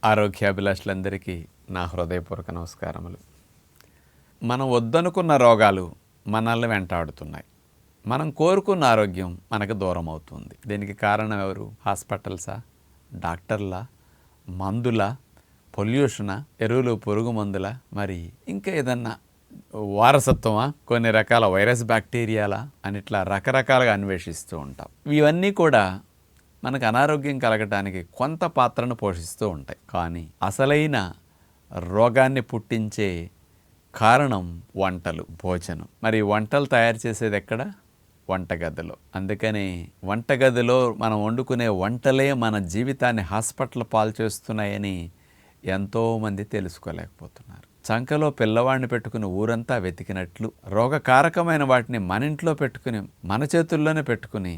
ఆరోగ్యాభిలాషులందరికీ నా హృదయపూర్వక నమస్కారములు. మనం వద్దనుకున్న రోగాలు మనల్ని వెంటాడుతున్నాయి. మనం కోరుకున్న ఆరోగ్యం మనకు దూరం అవుతుంది. దీనికి కారణం ఎవరు? హాస్పిటల్సా, డాక్టర్లా, మందులా, పొల్యూషనా, ఎరువులు, పురుగు మందులా, మరి ఇంకా ఏదన్నా వారసత్వమా, కొన్ని రకాల వైరస్ బ్యాక్టీరియాలా అని ఇట్లా రకరకాలుగా అన్వేషిస్తూ ఉంటాం. ఇవన్నీ కూడా మనకు అనారోగ్యం కలగటానికి కొంత పాత్రను పోషిస్తూ ఉంటాయి. కానీ అసలైన రోగాన్ని పుట్టించే కారణం వంటలు, భోజనం. మరి వంటలు తయారు చేసేది ఎక్కడ? వంటగదిలో. అందుకని వంటగదిలో మనం వండుకునే వంటలే మన జీవితాన్ని హాస్పిటల్ పాలు చేస్తున్నాయని ఎంతోమంది తెలుసుకోలేకపోతున్నారు. చంకలో పిల్లవాడిని పెట్టుకుని ఊరంతా వెతికినట్లు రోగకారకమైన వాటిని మన ఇంట్లో పెట్టుకుని, మన చేతుల్లోనే పెట్టుకుని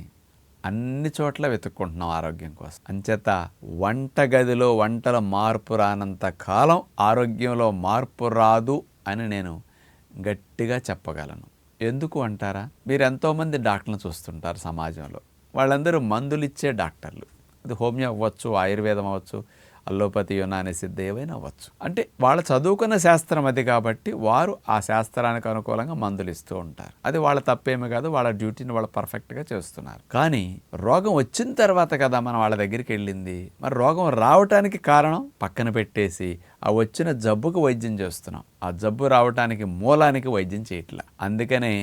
అన్ని చోట్ల వెతుక్కుంటున్నాం ఆరోగ్యం కోసం. అంచేత వంటగదిలో వంటల మార్పు రానంత కాలం ఆరోగ్యంలో మార్పు రాదు అని నేను గట్టిగా చెప్పగలను. ఎందుకు అంటారా? మీరు ఎంతోమంది డాక్టర్లను చూస్తుంటారు సమాజంలో. వాళ్ళందరూ మందులు ఇచ్చే డాక్టర్లు. అది హోమియో అవ్వచ్చు, ఆయుర్వేదం అవ్వచ్చు, అల్లోపతి, యునాని, సిద్ధ ఏవైనా అవ్వచ్చు. అంటే వాళ్ళు చదువుకున్న శాస్త్రం అది కాబట్టి వారు ఆ శాస్త్రానికి అనుకూలంగా మందులు ఇస్తూ ఉంటారు. అది వాళ్ళ తప్పేమీ కాదు, వాళ్ళ డ్యూటీని వాళ్ళు పర్ఫెక్ట్గా చేస్తున్నారు. కానీ రోగం వచ్చిన తర్వాత కదా మనం వాళ్ళ దగ్గరికి వెళ్ళింది. మరి రోగం రావటానికి కారణం పక్కన పెట్టేసి ఆ వచ్చిన జబ్బుకు వైద్యం చేస్తున్నాం. ఆ జబ్బు రావటానికి మూలానికి వైద్యం చేయట్లా. అందుకనే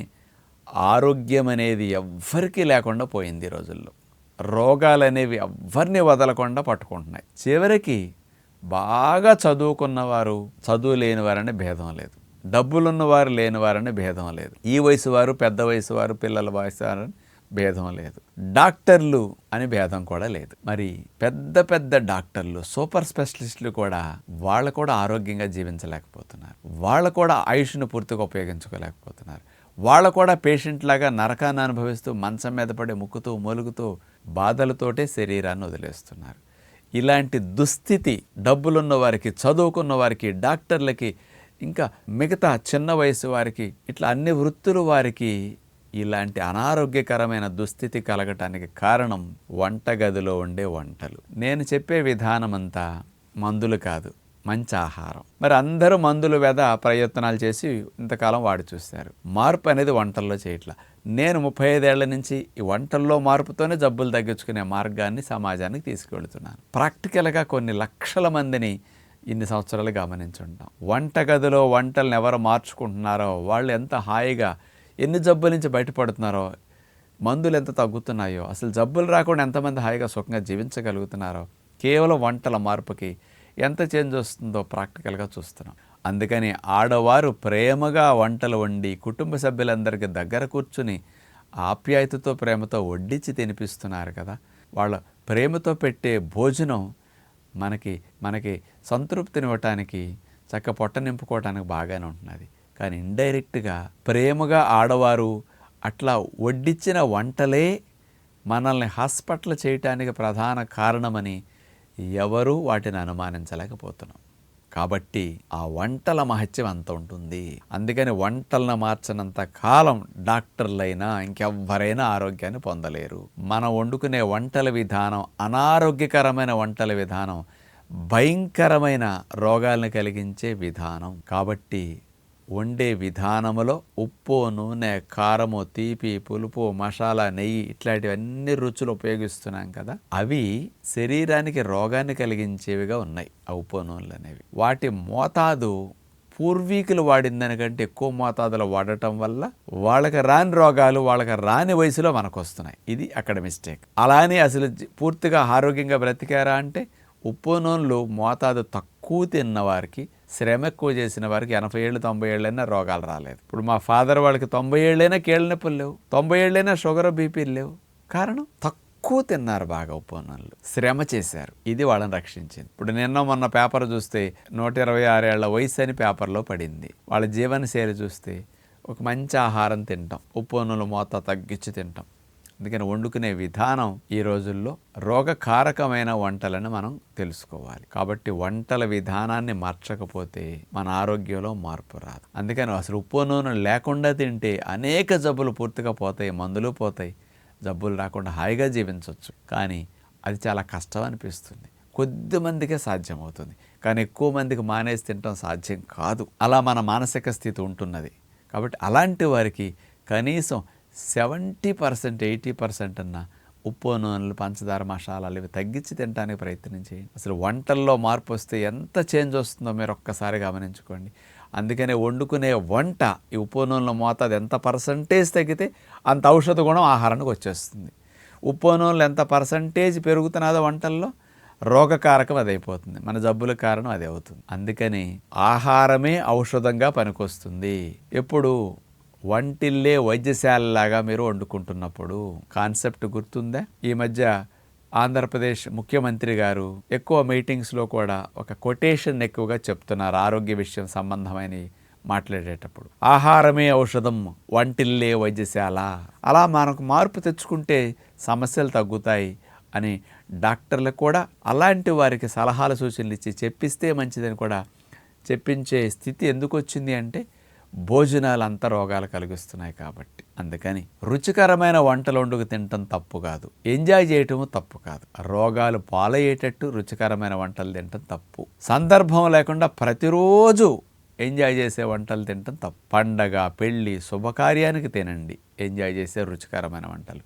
ఆరోగ్యం అనేది ఎవ్వరికీ లేకుండా పోయింది ఈ రోజుల్లో. రోగాలు అనేవి ఎవ్వరిని వదలకుండా పట్టుకుంటున్నాయి. చివరికి బాగా చదువుకున్నవారు, చదువు లేనివారని భేదం లేదు. డబ్బులున్నవారు, లేనివారని భేదం లేదు. ఈ వయసు వారు, పెద్ద వయసు వారు, పిల్లల వయసు వారని భేదం లేదు. డాక్టర్లు అని భేదం కూడా లేదు. మరి పెద్ద పెద్ద డాక్టర్లు, సూపర్ స్పెషలిస్టులు కూడా వాళ్ళు కూడా ఆరోగ్యంగా జీవించలేకపోతున్నారు. వాళ్ళు కూడా ఆయుష్ను పూర్తిగా ఉపయోగించుకోలేకపోతున్నారు. వాళ్ళు కూడా పేషెంట్ లాగా నరకాన్ని అనుభవిస్తూ మంచం మీద పడి ముక్కుతూ మూలుగుతూ బాధలతోటే శరీరాన్ని వదిలేస్తున్నారు. ఇలాంటి దుస్థితి డబ్బులున్న వారికి, చదువుకున్న వారికి, డాక్టర్లకి, ఇంకా మిగతా చిన్న వయసు వారికి, ఇట్లా అన్ని వృత్తుల వారికి ఇలాంటి అనారోగ్యకరమైన దుస్థితి కలగటానికి కారణం వంటగదిలో ఉండే వంటలు. నేను చెప్పే విధానం అంతా మందులు కాదు, మంచి ఆహారం. మరి అందరూ మందులు ప్రయత్నాలు చేసి ఇంతకాలం వాడి చూస్తారు. మార్పు అనేది వంటల్లో చేయట్లా. నేను 35 ఏళ్ల నుంచి ఈ వంటల్లో మార్పుతోనే జబ్బులు తగ్గించుకునే మార్గాన్ని సమాజానికి తీసుకెళ్తున్నాను. ప్రాక్టికల్గా కొన్ని లక్షల మందిని ఇన్ని సంవత్సరాలు గమనించుంటాం. వంటగదిలో వంటలను ఎవరు మార్చుకుంటున్నారో వాళ్ళు ఎంత హాయిగా, ఎన్ని జబ్బుల నుంచి బయటపడుతున్నారో, మందులు ఎంత తగ్గుతున్నాయో, అసలు జబ్బులు రాకుండా ఎంతమంది హాయిగా సుఖంగా జీవించగలుగుతున్నారో కేవలం వంటల మార్పుకి ఎంత చేంజ్ వస్తుందో ప్రాక్టికల్గా చూస్తున్నాం. అందుకని ఆడవారు ప్రేమగా వంటలు వండి కుటుంబ సభ్యులందరికీ దగ్గర కూర్చుని ఆప్యాయతతో, ప్రేమతో వడ్డించి తినిపిస్తున్నారు కదా. వాళ్ళ ప్రేమతో పెట్టే భోజనం మనకి సంతృప్తినివ్వటానికి, చక్క పొట్ట నింపుకోవటానికి బాగానే ఉంటున్నది. కానీ ఇండైరెక్ట్గా ప్రేమగా ఆడవారు అట్లా వడ్డించిన వంటలే మనల్ని హాస్పిటల్ చేయటానికి ప్రధాన కారణమని ఎవరూ వాటిని అనుమానించలేకపోతున్నాం. కాబట్టి ఆ వంటల మహత్యం అంత ఉంటుంది. అందుకని వంటలను మార్చినంత కాలం డాక్టర్లైనా ఇంకెవ్వరైనా ఆరోగ్యాన్ని పొందలేరు. మనం వండుకునే వంటల విధానం, అనారోగ్యకరమైన వంటల విధానం భయంకరమైన రోగాలను కలిగించే విధానం. కాబట్టి వండే విధానములో ఉప్పు, నూనె, కారము, తీపి, పులుపు, మసాలా, నెయ్యి ఇట్లాంటివన్నీ రుచులు ఉపయోగిస్తున్నాం కదా. అవి శరీరానికి రోగాన్ని కలిగించేవిగా ఉన్నాయి. ఆ ఉప్పు, నూనెలు అనేవి వాటి మోతాదు పూర్వీకులు వాడిందానికంటే ఎక్కువ మోతాదులో వాడటం వల్ల వాళ్ళకి రాని రోగాలు వాళ్ళకి రాని వయసులో మనకు వస్తున్నాయి. ఇది అక్కడ మిస్టేక్. అలానే అసలు పూర్తిగా ఆరోగ్యంగా బ్రతికారా అంటే ఉప్పు నూనెలు మోతాదు తక్కువ తిన్న వారికి, శ్రమ ఎక్కువ చేసిన వారికి 80 ఏళ్ళు 90 ఏళ్ళైనా రోగాలు రాలేదు. ఇప్పుడు మా ఫాదర్ వాళ్ళకి 90 ఏళ్ళైనా కీళ్ళ నొప్పులు లేవు, 90 ఏళ్ళైనా షుగర్, బీపీలు లేవు. కారణం తక్కువ తిన్నారు, బాగా ఉప్పు నూనెలు, శ్రమ చేశారు. ఇది వాళ్ళని రక్షించింది. ఇప్పుడు మొన్న పేపర్ చూస్తే 126 ఏళ్ల వయసు అని పేపర్లో పడింది. వాళ్ళ జీవనశైలి చూస్తే ఒక మంచి ఆహారం తింటాం, ఉప్పు నూనెలు మోతా తగ్గించి తింటాం. అందుకని వండుకునే విధానం ఈ రోజుల్లో రోగకారకమైన వంటలను మనం తెలుసుకోవాలి. కాబట్టి వంటల విధానాన్ని మార్చకపోతే మన ఆరోగ్యంలో మార్పు రాదు. అందుకని అసలు ఉప్పు నూనె లేకుండా తింటే అనేక జబ్బులు పూర్తిగా పోతాయి, మందులు పోతాయి, జబ్బులు రాకుండా హాయిగా జీవించవచ్చు. కానీ అది చాలా కష్టం అనిపిస్తుంది. కొద్ది మందికే సాధ్యమవుతుంది. కానీ ఎక్కువ మందికి మానేసి తినటం సాధ్యం కాదు. అలా మన మానసిక స్థితి ఉంటున్నది. కాబట్టి అలాంటి వారికి కనీసం 70% 80% అన్న ఉప్పు, నూనెలు, పంచదార, మసాలాలు ఇవి తగ్గించి తినడానికి ప్రయత్నం చేయండి. అసలు వంటల్లో మార్పు వస్తే ఎంత చేంజ్ వస్తుందో మీరు ఒక్కసారి గమనించుకోండి. అందుకనే వండుకునే వంట ఈ ఉప్పు నూనెల మోతాదు ఎంత పర్సంటేజ్ తగ్గితే అంత ఔషధ గుణం ఆహారానికి వచ్చేస్తుంది. ఉప్పు నూనెలు ఎంత పర్సంటేజ్ పెరుగుతున్నదో వంటల్లో రోగకారకం అది అయిపోతుంది. మన జబ్బుల కారణం అది అవుతుంది. అందుకని ఆహారమే ఔషధంగా పనికొస్తుంది. ఎప్పుడు వంటిల్లే వైద్యశాలలాగా మీరు వండుకుంటున్నప్పుడు. కాన్సెప్ట్ గుర్తుందా? ఈ మధ్య ఆంధ్రప్రదేశ్ ముఖ్యమంత్రి గారు ఎక్కువ మీటింగ్స్లో కూడా ఒక కొటేషన్ ఎక్కువగా చెప్తున్నారు ఆరోగ్య విషయం సంబంధమైన మాట్లాడేటప్పుడు. ఆహారమే ఔషధం, వంటిల్లే వైద్యశాల. అలా మనకు మార్పు తెచ్చుకుంటే సమస్యలు తగ్గుతాయి అని డాక్టర్లకు కూడా అలాంటి వారికి సలహాలు సూచనలు ఇచ్చి చెప్పిస్తే మంచిదని కూడా చెప్పించే స్థితి ఎందుకు వచ్చింది అంటే భోజనాలు అంత రోగాలు కలిగిస్తున్నాయి కాబట్టి. అందుకని రుచికరమైన వంటలు వండుకు తినటం తప్పు కాదు, ఎంజాయ్ చేయటము తప్పు కాదు. రోగాలు పాలయ్యేటట్టు రుచికరమైన వంటలు తినటం తప్పు. సందర్భం లేకుండా ప్రతిరోజు ఎంజాయ్ చేసే వంటలు తినటం తప్పు. పండగ, పెళ్ళి, శుభకార్యానికి తినండి ఎంజాయ్ చేసే రుచికరమైన వంటలు.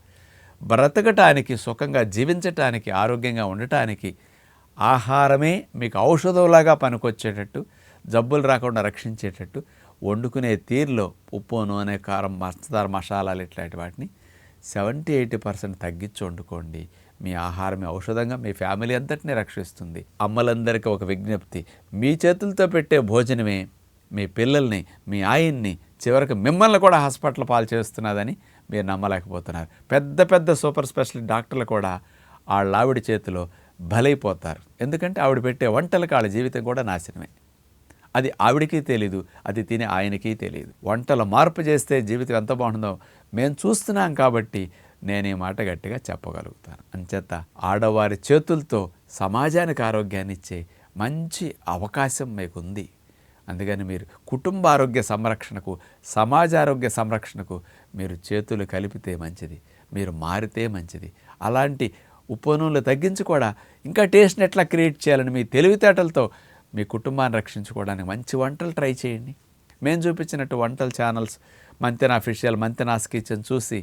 బ్రతకటానికి, సుఖంగా జీవించటానికి, ఆరోగ్యంగా ఉండటానికి ఆహారమే మీకు ఔషధంలాగా పనికొచ్చేటట్టు, జబ్బులు రాకుండా రక్షించేటట్టు వండుకునే తీరులో ఉప్పు, నూనె, కారం, పంచదార, మసాలాలు ఇట్లాంటి వాటిని 70-80% తగ్గించి వండుకోండి. మీ ఆహారమే ఔషధంగా మీ ఫ్యామిలీ అంతటినీ రక్షిస్తుంది. అమ్మలందరికీ ఒక విజ్ఞప్తి, మీ చేతులతో పెట్టే భోజనమే మీ పిల్లల్ని, మీ ఆయన్ని, చివరికి మిమ్మల్ని కూడా హాస్పిటల్ పాలు చేస్తున్నదని మీరు నమ్మలేకపోతున్నారు. పెద్ద పెద్ద సూపర్ స్పెషలిస్ట్ డాక్టర్లు కూడా వాళ్ళ ఆవిడ చేతిలో బలైపోతారు. ఎందుకంటే ఆవిడ పెట్టే వంటలకు వాళ్ళ జీవితం కూడా నాశనమే. అది ఆవిడకి తెలీదు, అది తినే ఆయనకి తెలియదు. వంటలు మార్పు చేస్తే జీవితం ఎంత బాగుంటుందో మేము చూస్తున్నాం కాబట్టి నేను ఈ మాట గట్టిగా చెప్పగలుగుతాను. అంచేత ఆడవారి చేతులతో సమాజానికి ఆరోగ్యాన్ని ఇచ్చే మంచి అవకాశం మీకుంది. అందుకని మీరు కుటుంబ ఆరోగ్య సంరక్షణకు, సమాజ ఆరోగ్య సంరక్షణకు మీరు చేతులు కలిపితే మంచిది, మీరు మారితే మంచిది. అలాంటి ఉప్పు నూనెలు తగ్గించి కూడా ఇంకా టేస్ట్ని ఎట్లా క్రియేట్ చేయాలని మీ తెలివితేటలతో మీ కుటుంబాన్ని రక్షించుకోవడానికి మంచి వంటలు ట్రై చేయండి. మేము చూపించినట్టు వంటల channels Manthena official, Manthena's kitchen చూసి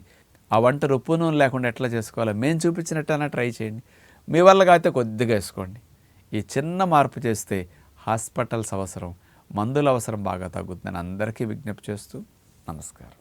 ఆ వంటలు ఉప్పు నూనె లేకుండా ఎట్లా చేసుకోవాలో మేము చూపించినట్టైనా ట్రై చేయండి. మీ వల్ల కాకపోతే కొద్దిగా వేసుకోండి. ఈ చిన్న మార్పు చేస్తే హాస్పిటల్స్ అవసరం, మందుల అవసరం బాగా తగ్గుతుందని అందరికీ విజ్ఞప్తి చేస్తూ నమస్కారం.